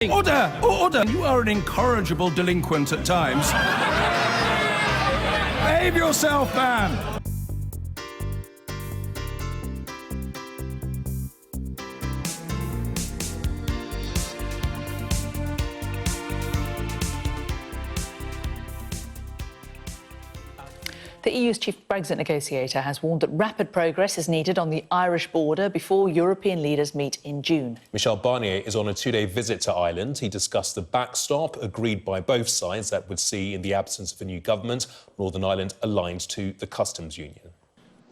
Order! Order! You are an incorrigible delinquent at times. Behave yourself, man! The EU's chief Brexit negotiator has warned that rapid progress is needed on the Irish border before European leaders meet in June. Michel Barnier is on a two-day visit to Ireland. He discussed the backstop agreed by both sides that would see, in the absence of a new government, Northern Ireland aligned to the customs union.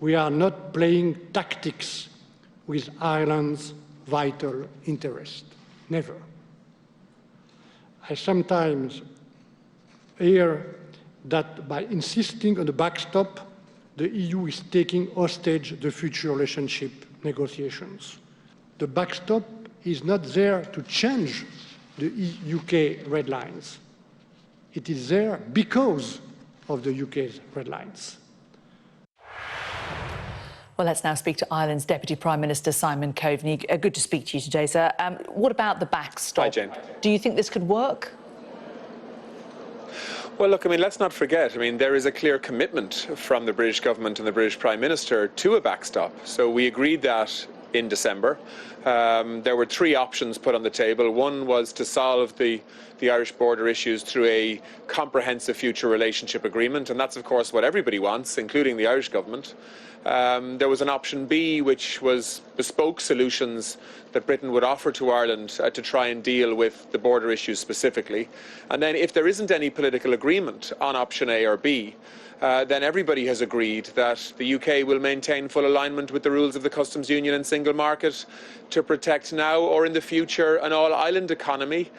We are not playing tactics with Ireland's vital interest. Never. I sometimes hear that by insisting on the backstop, the EU is taking hostage the future relationship negotiations. The backstop is not there to change the UK red lines. It is there because of the UK's red lines. Well, let's now speak to Ireland's Deputy Prime Minister, Simon Coveney. Good to speak to you today, sir. What about the backstop? Hi, Jane. Do you think this could work? Well, look, let's not forget, there is a clear commitment from the British government and the British Prime Minister to a backstop. So we agreed that in December. There were three options put on the table. One was to solve the Irish border issues through a comprehensive future relationship agreement, and that's, of course, what everybody wants, including the Irish government. There was an option B, which was bespoke solutions that Britain would offer to Ireland to try and deal with the border issues specifically. And then if there isn't any political agreement on option A or B, then everybody has agreed that the UK will maintain full alignment with the rules of the customs union and single market to protect now or in the future an all-island economy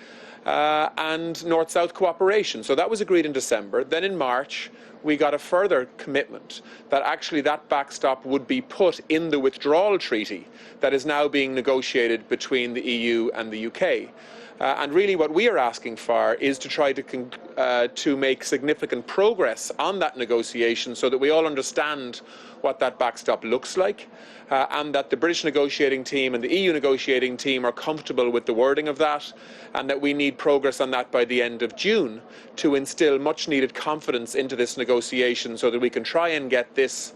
and North-South cooperation. So that was agreed in December. Then in March, we got a further commitment that actually that backstop would be put in the withdrawal treaty that is now being negotiated between the EU and the UK. And really what we are asking for is to try to make significant progress on that negotiation so that we all understand what that backstop looks like and that the British negotiating team and the EU negotiating team are comfortable with the wording of that, and that we need progress on that by the end of June to instill much needed confidence into this negotiation so that we can try and get this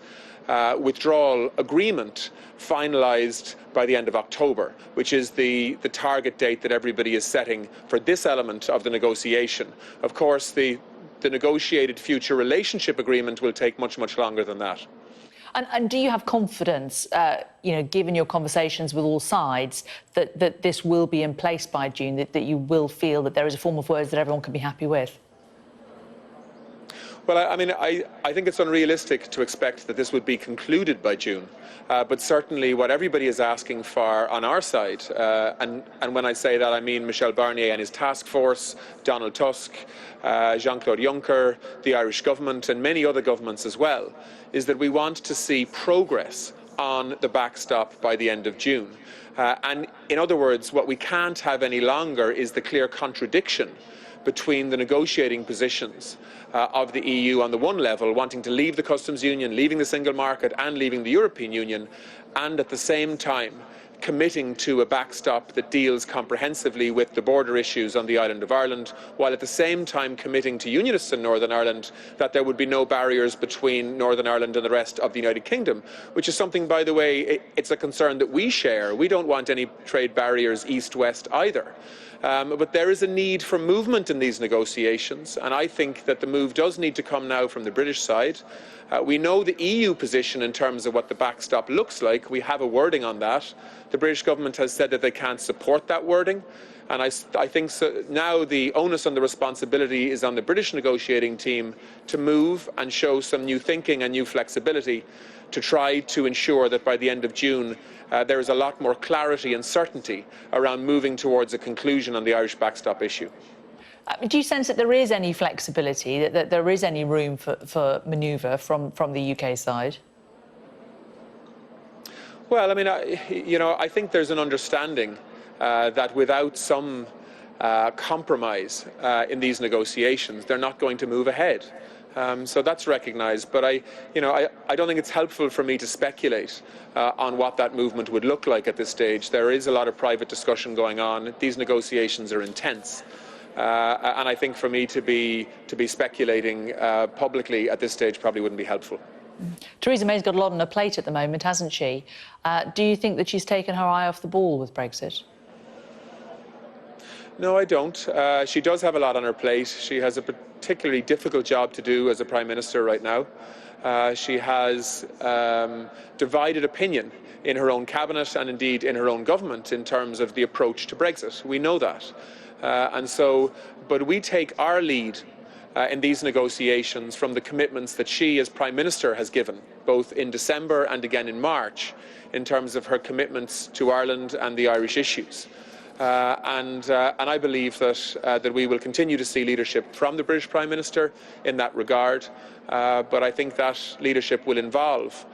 withdrawal agreement finalised by the end of October, which is the target date that everybody is setting for this element of the negotiation. Of course, the negotiated future relationship agreement will take much, much longer than that. And do you have confidence, given your conversations with all sides, that this will be in place by June, that you will feel that there is a form of words that everyone can be happy with? Well, I think it's unrealistic to expect that this would be concluded by June. But certainly what everybody is asking for on our side, and when I say that I mean Michel Barnier and his task force, Donald Tusk, Jean-Claude Juncker, the Irish government and many other governments as well, is that we want to see progress on the backstop by the end of June. And in other words, what we can't have any longer is the clear contradiction between the negotiating positions of the EU on the one level, wanting to leave the customs union, leaving the single market and leaving the European Union, and at the same time committing to a backstop that deals comprehensively with the border issues on the island of Ireland, while at the same time committing to unionists in Northern Ireland that there would be no barriers between Northern Ireland and the rest of the United Kingdom, which is something, by the way, it's a concern that we share. We don't want any trade barriers east-west either. But there is a need for movement in these negotiations, and I think that the move does need to come now from the British side. We know the EU position in terms of what the backstop looks like. We have a wording on that. The British government has said that they can't support that wording, and I think so now the onus and the responsibility is on the British negotiating team to move and show some new thinking and new flexibility to try to ensure that by the end of June there is a lot more clarity and certainty around moving towards a conclusion on the Irish backstop issue. Do you sense that there is any flexibility, that there is any room for manoeuvre from the UK side? Well, I think there's an understanding that without some compromise in these negotiations, they're not going to move ahead. So that's recognised, but I don't think it's helpful for me to speculate on what that movement would look like at this stage. There is a lot of private discussion going on. These negotiations are intense, and I think for me to be speculating publicly at this stage probably wouldn't be helpful. Theresa May's got a lot on her plate at the moment, hasn't she? Do you think that she's taken her eye off the ball with Brexit? No, I don't. She does have a lot on her plate. She has a particularly difficult job to do as a Prime Minister right now. She has divided opinion in her own cabinet and indeed in her own government in terms of the approach to Brexit. We know that. But we take our lead in these negotiations from the commitments that she as Prime Minister has given, both in December and again in March, in terms of her commitments to Ireland and the Irish issues. And I believe that we will continue to see leadership from the British Prime Minister in that regard. But I think that leadership will involve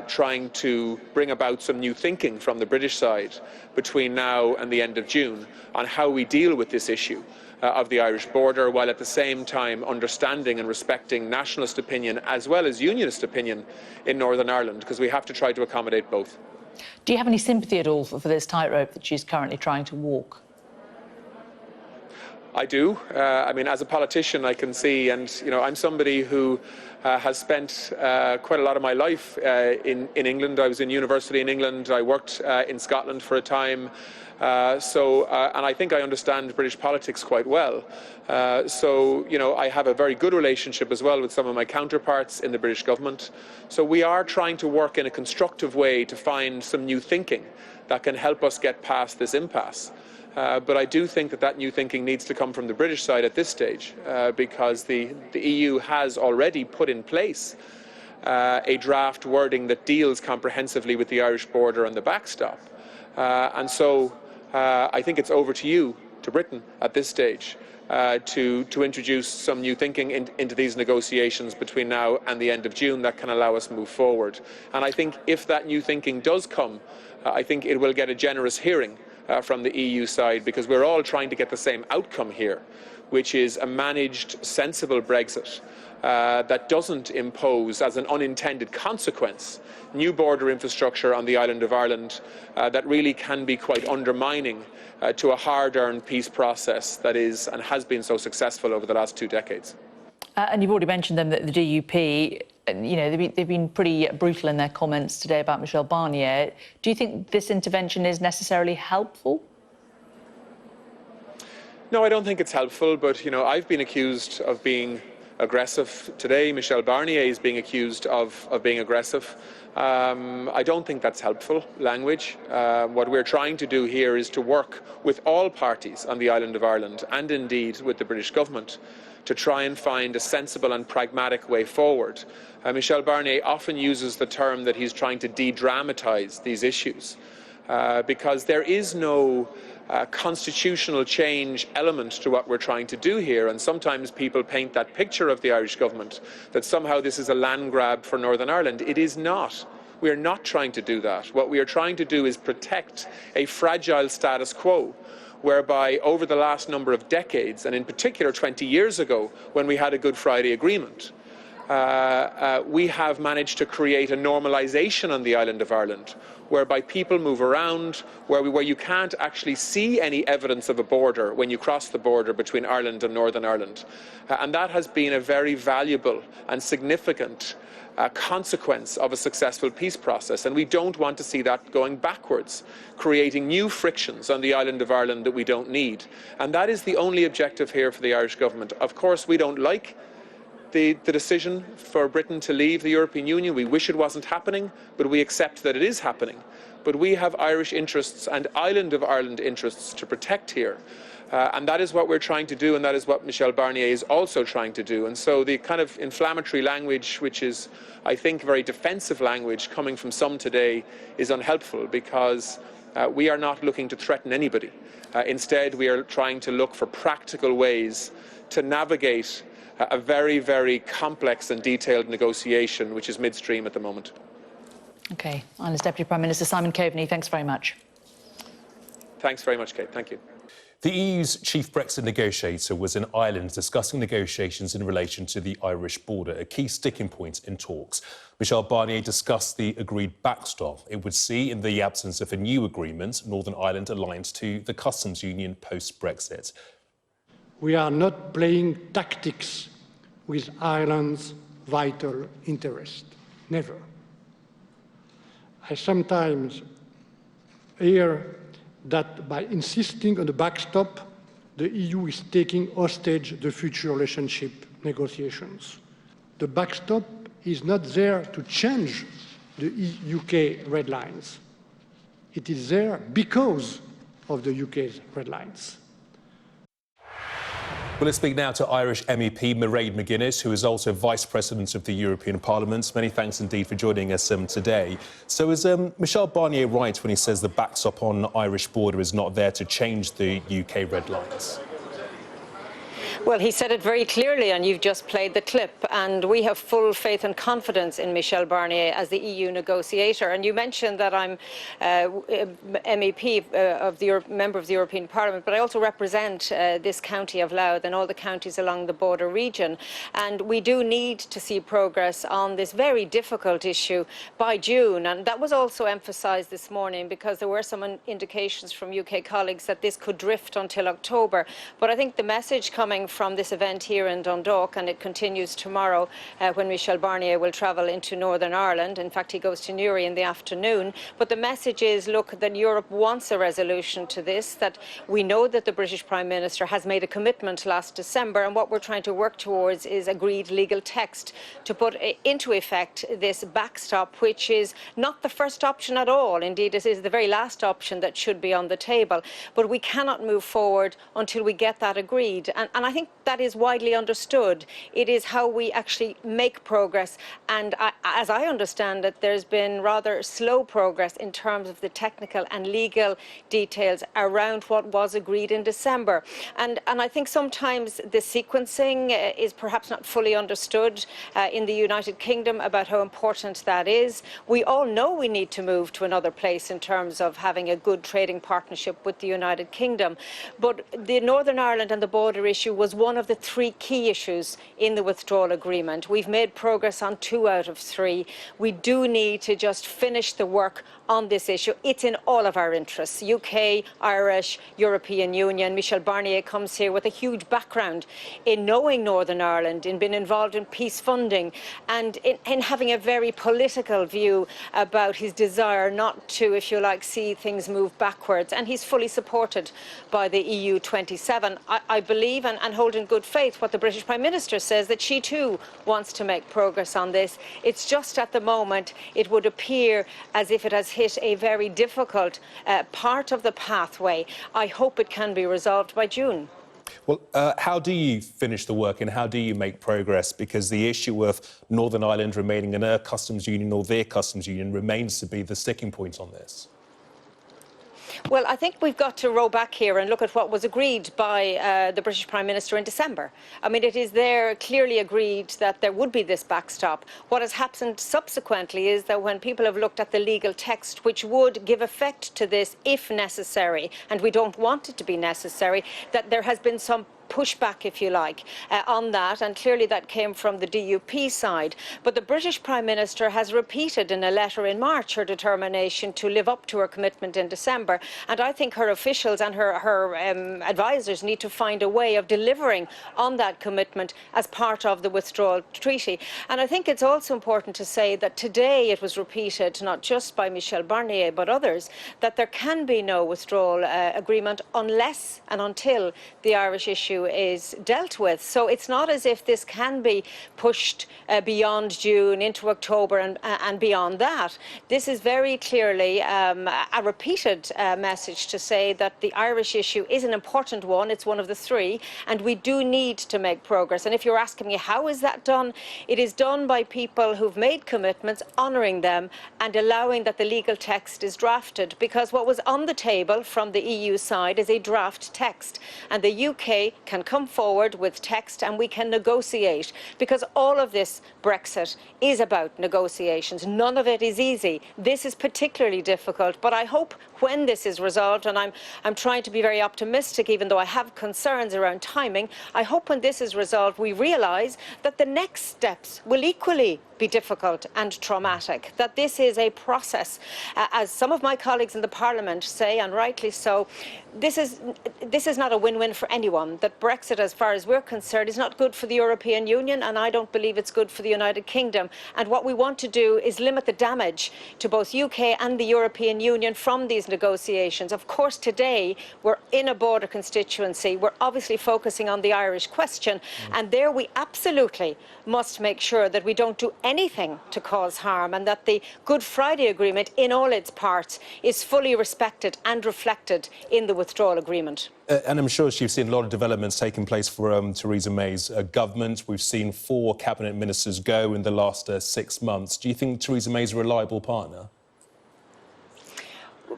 trying to bring about some new thinking from the British side between now and the end of June on how we deal with this issue of the Irish border, while at the same time understanding and respecting nationalist opinion as well as unionist opinion in Northern Ireland, because we have to try to accommodate both. Do you have any sympathy at all for this tightrope that she's currently trying to walk? I do. I mean, as a politician, I can see, and I'm somebody who has spent quite a lot of my life in England. I was in university in England. I worked in Scotland for a time. And I think I understand British politics quite well. I have a very good relationship as well with some of my counterparts in the British government. So we are trying to work in a constructive way to find some new thinking that can help us get past this impasse. But I do think that new thinking needs to come from the British side at this stage, because the EU has already put in place a draft wording that deals comprehensively with the Irish border and the backstop. I think it's over to you, to Britain, at this stage, to introduce some new thinking into these negotiations between now and the end of June that can allow us to move forward. And I think if that new thinking does come, I think it will get a generous hearing from the EU side, because we're all trying to get the same outcome here, which is a managed, sensible Brexit that doesn't impose, as an unintended consequence, new border infrastructure on the island of Ireland that really can be quite undermining to a hard-earned peace process that is and has been so successful over the last 2 decades. And you've already mentioned them, that the DUP, they've been pretty brutal in their comments today about Michel Barnier. Do you think this intervention is necessarily helpful? No, I don't think it's helpful, but I've been accused of being aggressive. Today, Michel Barnier is being accused of being aggressive. I don't think that's helpful language. What we're trying to do here is to work with all parties on the island of Ireland, and indeed with the British government, to try and find a sensible and pragmatic way forward. Michel Barnier often uses the term that he's trying to de-dramatise these issues, because there is no constitutional change element to what we're trying to do here, and sometimes people paint that picture of the Irish government that somehow this is a land grab for Northern Ireland. It is not. We are not trying to do that. What we are trying to do is protect a fragile status quo, whereby over the last number of decades, and in particular 20 years ago when we had a Good Friday Agreement, we have managed to create a normalisation on the island of Ireland, whereby people move around, where you can't actually see any evidence of a border when you cross the border between Ireland and Northern Ireland. And that has been a very valuable and significant consequence of a successful peace process, and we don't want to see that going backwards, creating new frictions on the island of Ireland that we don't need. And that is the only objective here for the Irish government. Of course, we don't like the decision for Britain to leave the European Union. We wish it wasn't happening, but we accept that it is happening. But we have Irish interests and island of Ireland interests to protect here. And that is what we're trying to do, and that is what Michel Barnier is also trying to do. And so the kind of inflammatory language, which is, I think, very defensive language coming from some today, is unhelpful, because we are not looking to threaten anybody. Instead, we are trying to look for practical ways to navigate a very, very complex and detailed negotiation, which is midstream at the moment. OK. Ireland's Deputy Prime Minister Simon Coveney, thanks very much. Thanks very much, Kate. Thank you. The EU's chief Brexit negotiator was in Ireland discussing negotiations in relation to the Irish border, a key sticking point in talks. Michel Barnier discussed the agreed backstop. It would see, in the absence of a new agreement, Northern Ireland aligned to the customs union post-Brexit. We are not playing tactics with Ireland's vital interest. Never. I sometimes hear that by insisting on the backstop, the EU is taking hostage the future relationship negotiations. The backstop is not there to change the UK red lines. It is there because of the UK's red lines. Well, let's speak now to Irish MEP Mairead McGuinness, who is also Vice President of the European Parliament. Many thanks indeed for joining us today. So is Michel Barnier right when he says the backstop on the Irish border is not there to change the UK red lines? Well, he said it very clearly, and you've just played the clip. And we have full faith and confidence in Michel Barnier as the EU negotiator. And you mentioned that I'm MEP, member of the European Parliament, but I also represent this county of Louth and all the counties along the border region. And we do need to see progress on this very difficult issue by June. And that was also emphasised this morning because there were some indications from UK colleagues that this could drift until October. But I think the message coming from this event here in Dundalk, and it continues tomorrow when Michel Barnier will travel into Northern Ireland. In fact, he goes to Newry in the afternoon. But the message is, look, that Europe wants a resolution to this, that we know that the British Prime Minister has made a commitment last December, and what we're trying to work towards is agreed legal text to put into effect this backstop, which is not the first option at all. Indeed, it is the very last option that should be on the table. But we cannot move forward until we get that agreed. And I think that is widely understood. It is how we actually make progress. And as I understand it, there's been rather slow progress in terms of the technical and legal details around what was agreed in December. And I think sometimes the sequencing is perhaps not fully understood in the United Kingdom about how important that is. We all know we need to move to another place in terms of having a good trading partnership with the United Kingdom. But the Northern Ireland and the border issue was one of the three key issues in the withdrawal agreement. We've made progress on 2 out of 3. We do need to just finish the work on this issue. It's in all of our interests, UK, Irish, European Union. Michel Barnier comes here with a huge background in knowing Northern Ireland, in being involved in peace funding, and in having a very political view about his desire not to, if you like, see things move backwards. And he's fully supported by the EU 27. I believe and hold in good faith what the British Prime Minister says, that she too wants to make progress on this. It's just at the moment it would appear as if it has hit a very difficult part of the pathway. I hope it can be resolved by June. Well, how do you finish the work and how do you make progress? Because the issue of Northern Ireland remaining in her customs union or their customs union remains to be the sticking point on this. Well, I think we've got to row back here and look at what was agreed by the British Prime Minister in December. I mean, it is there clearly agreed that there would be this backstop. What has happened subsequently is that when people have looked at the legal text, which would give effect to this if necessary, and we don't want it to be necessary, that there has been some pushback, if you like, on that, and clearly that came from the DUP side. But the British Prime Minister has repeated in a letter in March her determination to live up to her commitment in December, and I think her officials and her advisers need to find a way of delivering on that commitment as part of the withdrawal treaty. And I think it's also important to say that today it was repeated, not just by Michel Barnier but others, that there can be no withdrawal agreement unless and until the Irish issue is dealt with. So it's not as if this can be pushed beyond June into October and beyond that. This is very clearly a repeated message to say that the Irish issue is an important one. It's one of the 3, and we do need to make progress. And if you're asking me how is that done, it is done by people who've made commitments, honouring them and allowing that the legal text is drafted, because what was on the table from the EU side is a draft text, and the UK can come forward with text and we can negotiate, because all of this Brexit is about negotiations. None of it is easy. This is particularly difficult, but I hope when this is resolved, and I'm trying to be very optimistic even though I have concerns around timing, I hope when this is resolved we realise that the next steps will equally be difficult and traumatic, that this is a process. As some of my colleagues in the Parliament say, and rightly so, this is not a win-win for anyone. That Brexit, as far as we're concerned, is not good for the European Union, and I don't believe it's good for the United Kingdom. And what we want to do is limit the damage to both UK and the European Union from these negotiations. Of course, today we're in a border constituency. We're obviously focusing on the Irish question, and there we absolutely must make sure that we don't do anything to cause harm, and that the Good Friday Agreement in all its parts is fully respected and reflected in the withdrawal agreement. And I'm sure you've seen a lot of developments taking place for Theresa May's government. We've seen 4 cabinet ministers go in the last 6 months. Do you think Theresa May's a reliable partner?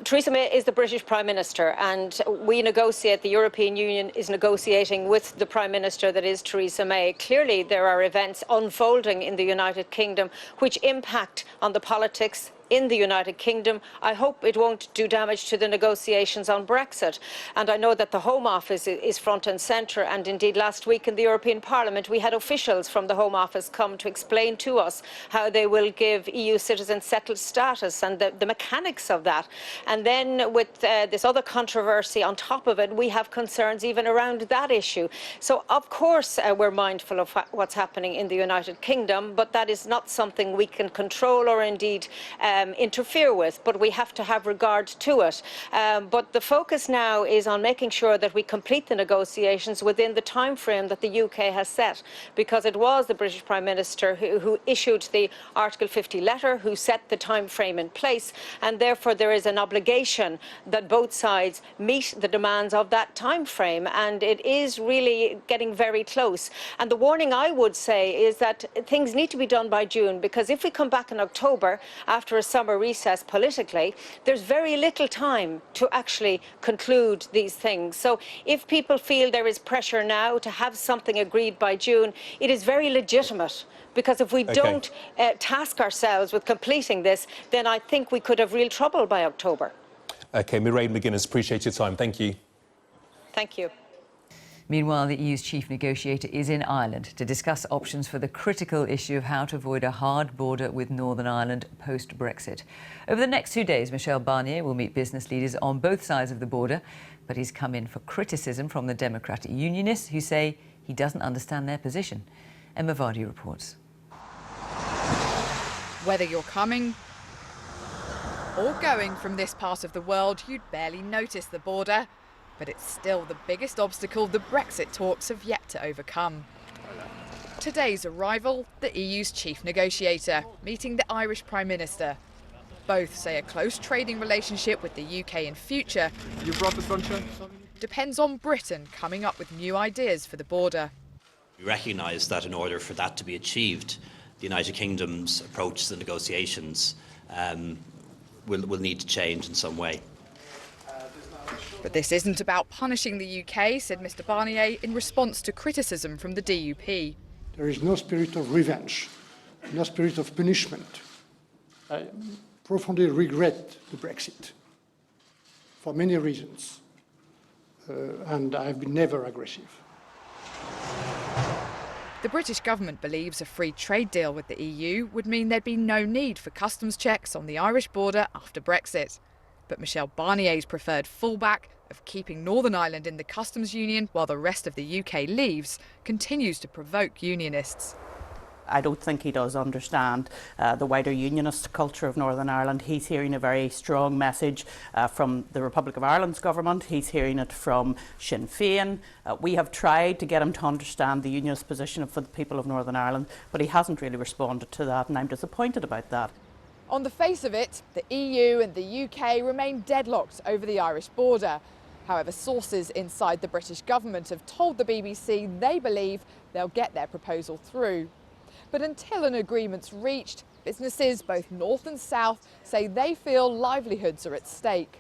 Theresa May is the British Prime Minister, and we negotiate, the European Union is negotiating with the Prime Minister that is Theresa May. Clearly there are events unfolding in the United Kingdom which impact on the politics in the United Kingdom. I hope it won't do damage to the negotiations on Brexit. And I know that the Home Office is front and centre, and indeed last week in the European Parliament we had officials from the Home Office come to explain to us how they will give EU citizens settled status and the mechanics of that. And then with this other controversy on top of it, we have concerns even around that issue. So of course we're mindful of what's happening in the United Kingdom, but that is not something we can control or indeed interfere with, but we have to have regard to it. But the focus now is on making sure that we complete the negotiations within the time frame that the UK has set, because it was the British Prime Minister who issued the Article 50 letter, who set the time frame in place, and therefore there is an obligation that both sides meet the demands of that time frame, and it is really getting very close. And the warning I would say is that things need to be done by June, because if we come back in October after a summer recess politically, there's very little time to actually conclude these things. So if people feel there is pressure now to have something agreed by June, it is very legitimate, because if we don't task ourselves with completing this, then I think we could have real trouble by October. OK, Mairead McGuinness, appreciate your time. Thank you. Thank you. Meanwhile, the EU's chief negotiator is in Ireland to discuss options for the critical issue of how to avoid a hard border with Northern Ireland post-Brexit. Over the next 2 days, Michel Barnier will meet business leaders on both sides of the border, but he's come in for criticism from the Democratic Unionists, who say he doesn't understand their position. Emma Vardy reports. Whether you're coming or going from this part of the world, you'd barely notice the border. But it's still the biggest obstacle the Brexit talks have yet to overcome. Today's arrival, the EU's chief negotiator, meeting the Irish Prime Minister. Both say a close trading relationship with the UK in future You brought the sunshine? depends on Britain coming up with new ideas for the border. We recognise that in order for that to be achieved, the United Kingdom's approach to the negotiations will need to change in some way. But this isn't about punishing the UK, said Mr Barnier in response to criticism from the DUP. There is no spirit of revenge, no spirit of punishment. I profoundly regret the Brexit for many reasons, and I've been never aggressive. The British government believes a free trade deal with the EU would mean there'd be no need for customs checks on the Irish border after Brexit. But Michel Barnier's preferred fallback of keeping Northern Ireland in the customs union while the rest of the UK leaves continues to provoke unionists. I don't think he does understand the wider unionist culture of Northern Ireland. He's hearing a very strong message from the Republic of Ireland's government. He's hearing it from Sinn Féin. We have tried to get him to understand the unionist position for the people of Northern Ireland, but he hasn't really responded to that, and I'm disappointed about that. On the face of it, the EU and the UK remain deadlocked over the Irish border. However, sources inside the British government have told the BBC they believe they'll get their proposal through. But until an agreement's reached, businesses both north and south say they feel livelihoods are at stake.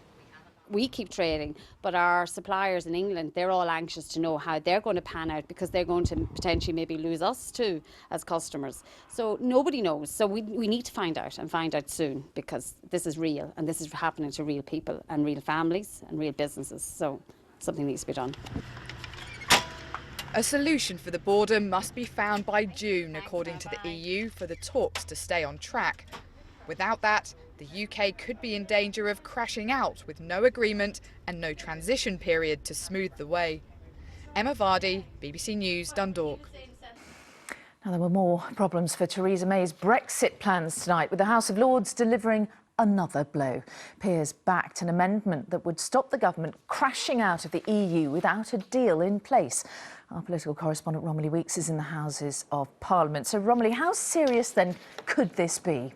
we keep trading, but our suppliers in England, they're all anxious to know how they're going to pan out, because they're going to potentially maybe lose us too as customers. So nobody knows. So we need to find out, and find out soon, because this is real, and this is happening to real people and real families and real businesses. So something needs to be done. A solution for the border must be found by June, according to the EU, for the talks to stay on track. Without that, the UK could be in danger of crashing out with no agreement and no transition period to smooth the way. Emma Vardy, BBC News, Dundalk. Now, there were more problems for Theresa May's Brexit plans tonight, with the House of Lords delivering another blow. Peers backed an amendment that would stop the government crashing out of the EU without a deal in place. Our political correspondent Romilly Weeks is in the Houses of Parliament. So, Romilly, how serious then could this be?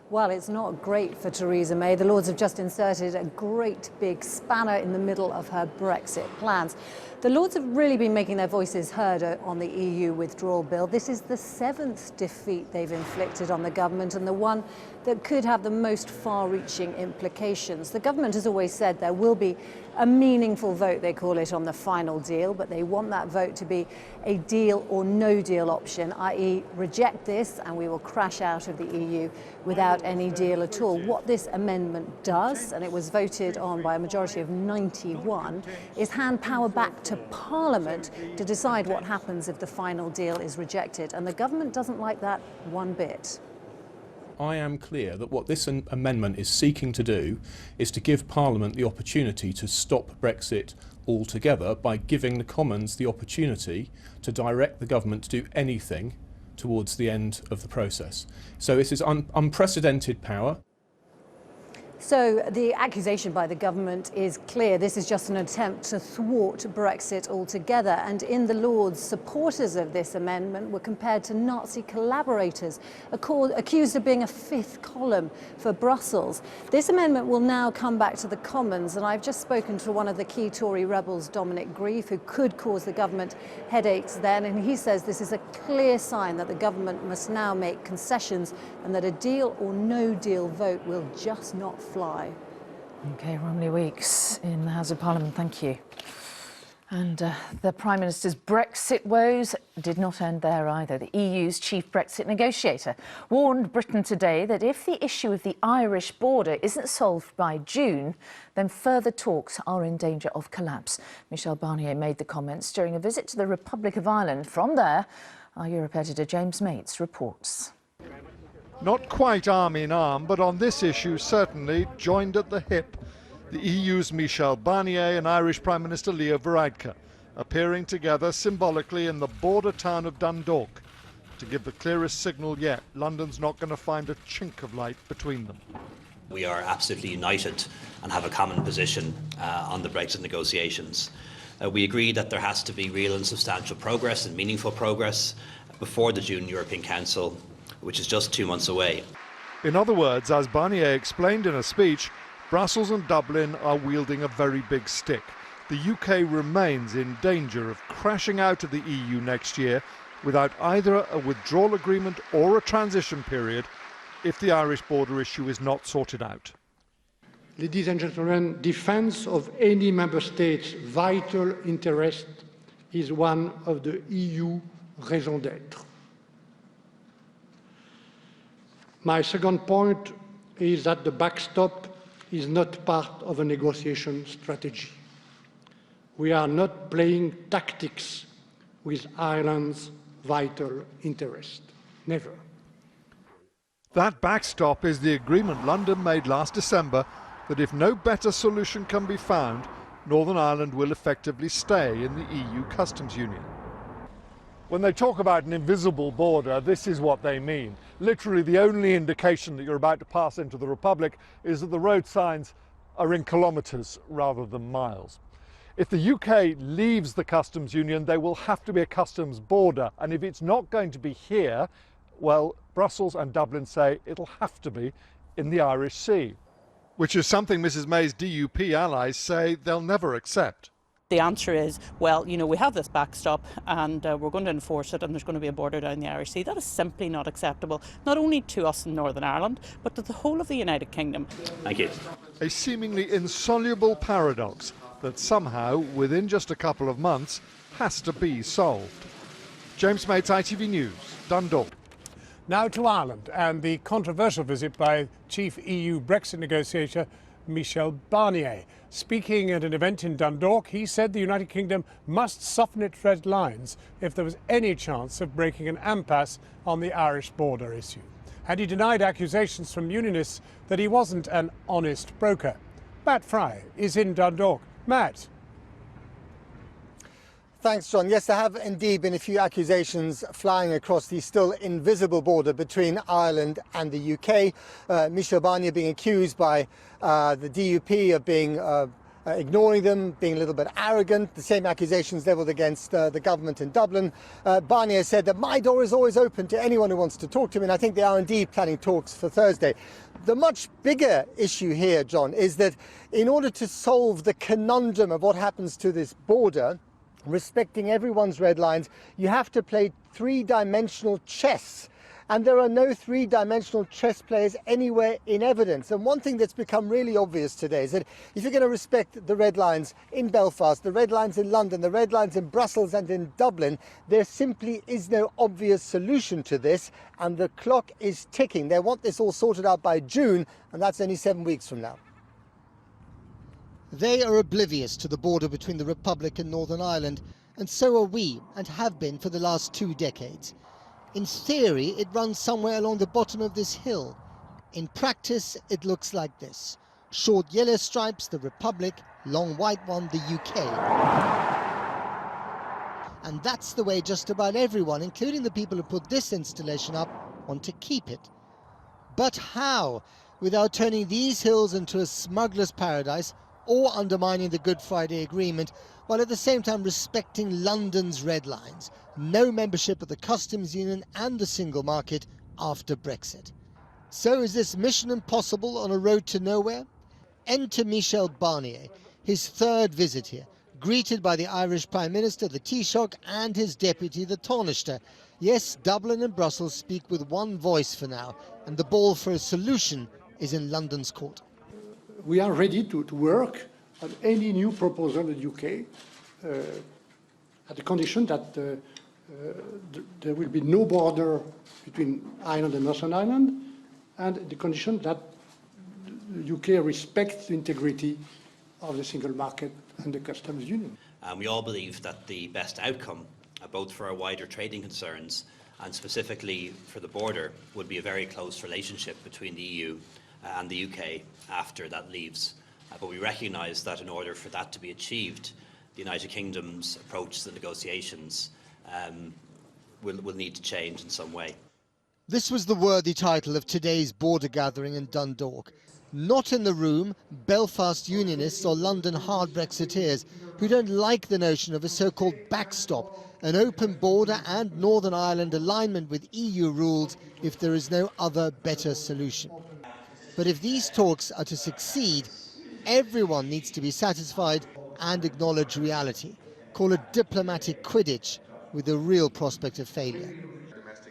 Well, it's not great for Theresa May. The Lords have just inserted a great big spanner in the middle of her Brexit plans. The Lords have really been making their voices heard on the EU withdrawal bill. This is the 7th defeat they've inflicted on the government, and the one that could have the most far-reaching implications. The government has always said there will be a meaningful vote, they call it, on the final deal, but they want that vote to be a deal or no deal option, i.e. reject this and we will crash out of the EU without any deal at all. What this amendment does, and it was voted on by a majority of 91, is hand power back to Parliament to decide what happens if the final deal is rejected. And the government doesn't like that one bit. I am clear that what this amendment is seeking to do is to give Parliament the opportunity to stop Brexit altogether by giving the Commons the opportunity to direct the government to do anything towards the end of the process. So this is unprecedented power. So the accusation by the government is clear. This is just an attempt to thwart Brexit altogether. And in the Lords, supporters of this amendment were compared to Nazi collaborators, accused of being a fifth column for Brussels. This amendment will now come back to the Commons, and I've just spoken to one of the key Tory rebels, Dominic Grieve, who could cause the government headaches then, and he says this is a clear sign that the government must now make concessions and that a deal or no deal vote will just not fly. OK, Romilly Weeks in the House of Parliament, thank you. And the Prime Minister's Brexit woes did not end there either. The EU's chief Brexit negotiator warned Britain today that if the issue of the Irish border isn't solved by June, then further talks are in danger of collapse. Michel Barnier made the comments during a visit to the Republic of Ireland. From there, our Europe editor James Mates reports. Not quite arm in arm, but on this issue certainly joined at the hip. The EU's Michel Barnier and Irish Prime Minister Leo Varadkar appearing together symbolically in the border town of Dundalk to give the clearest signal yet. London's not going to find a chink of light between them. We are absolutely united and have a common position on the Brexit negotiations. We agree that there has to be real and substantial progress and meaningful progress before the June European Council, which is just 2 months away. In other words, as Barnier explained in a speech, Brussels and Dublin are wielding a very big stick. The UK remains in danger of crashing out of the EU next year without either a withdrawal agreement or a transition period if the Irish border issue is not sorted out. Ladies and gentlemen, defense of any member state's vital interest is one of the EU raison d'être. My second point is that the backstop is not part of a negotiation strategy. We are not playing tactics with Ireland's vital interest. Never. That backstop is the agreement London made last December that if no better solution can be found, Northern Ireland will effectively stay in the EU customs union. When they talk about an invisible border, this is what they mean. Literally, the only indication that you're about to pass into the Republic is that the road signs are in kilometres rather than miles. If the UK leaves the customs union, there will have to be a customs border. And if it's not going to be here, well, Brussels and Dublin say it'll have to be in the Irish Sea, which is something Mrs May's DUP allies say they'll never accept. the answer is, well, you know, we have this backstop and we're going to enforce it and there's going to be a border down the Irish Sea. That is simply not acceptable, not only to us in Northern Ireland, but to the whole of the United Kingdom. Thank you. A seemingly insoluble paradox that somehow, within just a couple of months, has to be solved. James Mates, ITV News, Dundalk. Now to Ireland and the controversial visit by chief EU Brexit negotiator Michel Barnier. Speaking at an event in Dundalk, he said the United Kingdom must soften its red lines if there was any chance of breaking an impasse on the Irish border issue. And he denied accusations from unionists that he wasn't an honest broker. Matt Fry is in Dundalk. Matt. Thanks, John. Yes, there have indeed been a few accusations flying across the still invisible border between Ireland and the UK. Michel Barnier being accused by the DUP of being ignoring them, being a little bit arrogant. The same accusations levelled against the government in Dublin. Barnier said that my door is always open to anyone who wants to talk to me, and I think they are indeed planning talks for Thursday. The much bigger issue here, John, is that in order to solve the conundrum of what happens to this border, respecting everyone's red lines, you have to play three-dimensional chess. And there are no three-dimensional chess players anywhere in evidence. And one thing that's become really obvious today is that if you're going to respect the red lines in Belfast, the red lines in London, the red lines in Brussels and in Dublin, there simply is no obvious solution to this, and the clock is ticking. They want this all sorted out by June, and that's only 7 weeks from now. They are oblivious to the border between the Republic and Northern Ireland, and so are we, and have been for the last 2 decades. In theory, it runs somewhere along the bottom of this hill. In practice, it looks like this. Short yellow stripes, the Republic, long white one, the UK. And that's the way just about everyone, including the people who put this installation up, want to keep it. But how? Without turning these hills into a smuggler's paradise, or undermining the Good Friday Agreement, while at the same time respecting London's red lines. No membership of the customs union and the single market after Brexit. So is this mission impossible on a road to nowhere? Enter Michel Barnier, his third visit here, greeted by the Irish Prime Minister, the Taoiseach, and his deputy, the Taoiseach. Yes, Dublin and Brussels speak with one voice for now, and the ball for a solution is in London's court. We are ready to work on any new proposal in the UK at the condition that there will be no border between Ireland and Northern Ireland, and the condition that the UK respects the integrity of the single market and the customs union. We all believe that the best outcome, both for our wider trading concerns and specifically for the border, would be a very close relationship between the EU and the UK after that leaves. But we recognise that in order for that to be achieved, the United Kingdom's approach to the negotiations will need to change in some way. This was the worthy title of today's border gathering in Dundalk. Not in the room, Belfast unionists or London hard Brexiteers who don't like the notion of a so-called backstop, an open border and Northern Ireland alignment with EU rules if there is no other better solution. But if these talks are to succeed, everyone needs to be satisfied and acknowledge reality. Call it diplomatic Quidditch with a real prospect of failure.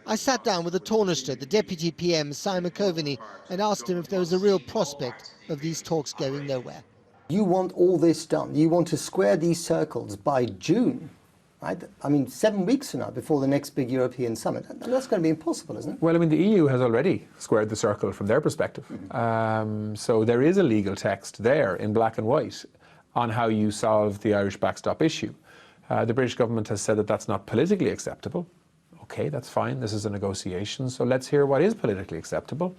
I sat down with the Taoiseach, the Deputy PM, Simon Coveney, and asked him if there was a real prospect of these talks going nowhere. You want all this done. You want to square these circles by June, right? I mean, 7 weeks from now, before the next big European summit. That's going to be impossible, isn't it? Well, I mean, the EU has already squared the circle from their perspective. So there is a legal text there in black and white on how you solve the Irish backstop issue. The British government has said that that's not politically acceptable. Okay, that's fine. This is a negotiation. So let's hear what is politically acceptable.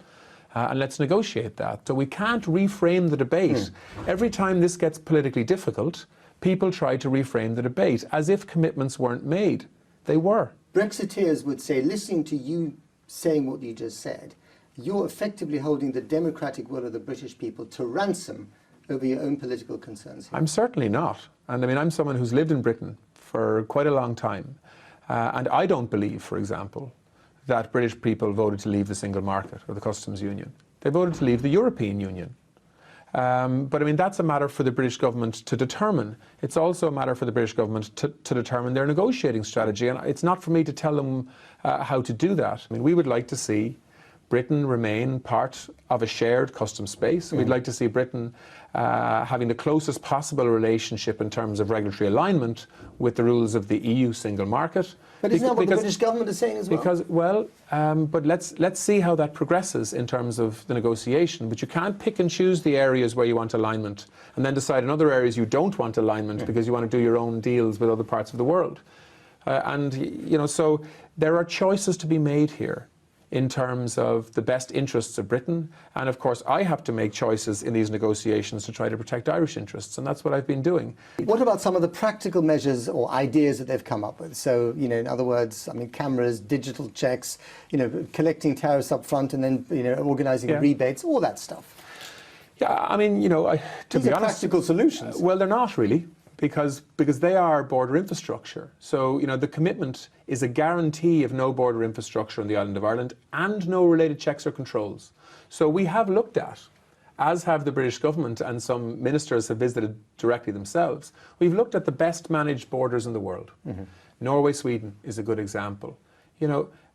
And let's negotiate that. So we can't reframe the debate. Every time this gets politically difficult, people try to reframe the debate as if commitments weren't made. They were. Brexiteers would say, listening to you saying what you just said, you're effectively holding the democratic will of the British people to ransom over your own political concerns. I'm certainly not. And I mean, I'm someone who's lived in Britain for quite a long time. And I don't believe, for example, that British people voted to leave the single market or the customs union. They voted to leave the European Union. But I mean, that's a matter for the British government to determine. It's also a matter for the British government to determine their negotiating strategy. And it's not for me to tell them how to do that. I mean, we would like to see Britain remain part of a shared customs space. We'd like to see Britain having the closest possible relationship in terms of regulatory alignment with the rules of the EU single market. But isn't that what the British government is saying as well? But let's see how that progresses in terms of the negotiation. But you can't pick and choose the areas where you want alignment and then decide in other areas you don't want alignment because you want to do your own deals with other parts of the world. So there are choices to be made here in terms of the best interests of Britain. And of course, I have to make choices in these negotiations to try to protect Irish interests, and that's what I've been doing. What about some of the practical measures or ideas that they've come up with? So, in other words, I mean, cameras, digital checks, collecting tariffs up front and then, organising rebates, all that stuff. Yeah, I mean, to These be are honest, practical solutions. Well, they're not really, because they are border infrastructure. So, the commitment is a guarantee of no border infrastructure on the island of Ireland and no related checks or controls. So we have looked at, as have the British government and some ministers have visited directly themselves, we've looked at the best managed borders in the world. Norway, Sweden is a good example.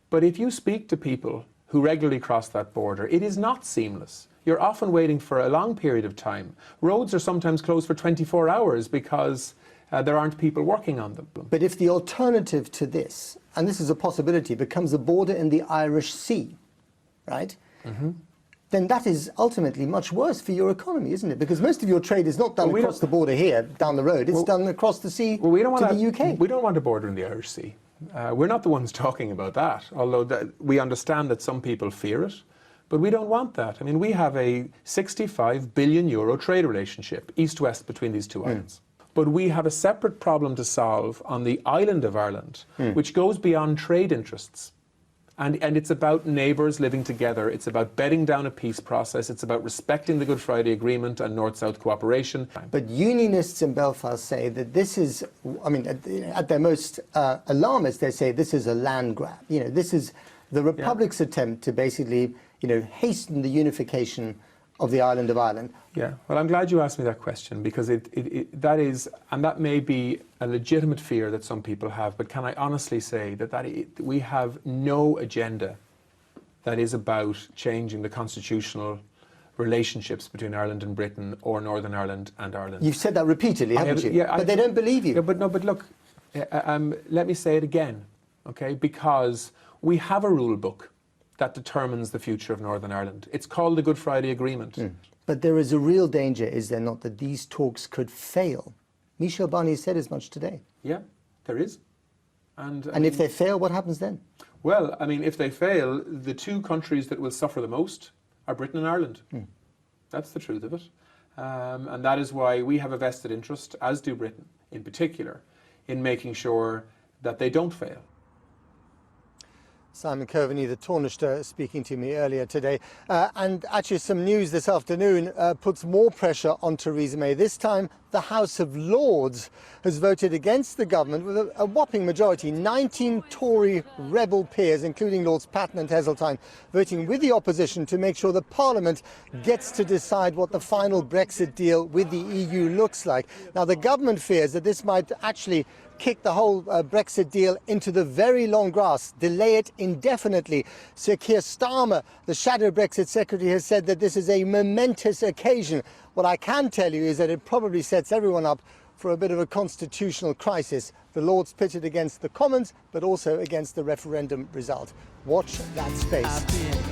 But if you speak to people who regularly cross that border, it is not seamless. You're often waiting for a long period of time. Roads are sometimes closed for 24 hours because there aren't people working on them. But if the alternative to this, and this is a possibility, becomes a border in the Irish Sea, right? Then that is ultimately much worse for your economy, isn't it? Because most of your trade is not done across the border here, down the road. It's done across the sea to the UK. We don't want a border in the Irish Sea. We're not the ones talking about that, although we understand that some people fear it. But we don't want that. I mean, we have a 65 billion euro trade relationship, east-west, between these two islands. But we have a separate problem to solve on the island of Ireland, which goes beyond trade interests. And it's about neighbours living together. It's about bedding down a peace process. It's about respecting the Good Friday Agreement and North-South cooperation. But unionists in Belfast say that this is, I mean, at their most alarmist, they say this is a land grab. This is the Republic's attempt to basically, hasten the unification of the island of Ireland. Yeah, well, I'm glad you asked me that question, because that is, and that may be a legitimate fear that some people have, but can I honestly say that we have no agenda that is about changing the constitutional relationships between Ireland and Britain or Northern Ireland and Ireland. You've said that repeatedly, haven't you? Yeah, but they don't believe you. Yeah, but look, let me say it again, okay? Because we have a rule book that determines the future of Northern Ireland. It's called the Good Friday Agreement. But there is a real danger, is there not, that these talks could fail? Michel Barnier said as much today. Yeah, there is. And if they fail, what happens then? Well, I mean, if they fail, the two countries that will suffer the most are Britain and Ireland. That's the truth of it. And that is why we have a vested interest, as do Britain in particular, in making sure that they don't fail. Simon Coveney, the Taoiseach, speaking to me earlier today. And actually some news this afternoon puts more pressure on Theresa May. This time, the House of Lords has voted against the government with a whopping majority. 19 Tory rebel peers, including Lords Patten and Heseltine, voting with the opposition to make sure that Parliament gets to decide what the final Brexit deal with the EU looks like. Now, the government fears that this might actually kick the whole Brexit deal into the very long grass, delay it indefinitely. Sir Keir Starmer, the shadow Brexit secretary, has said that this is a momentous occasion. What I can tell you is that it probably sets everyone up for a bit of a constitutional crisis. The Lords pitted against the Commons, but also against the referendum result. Watch that space.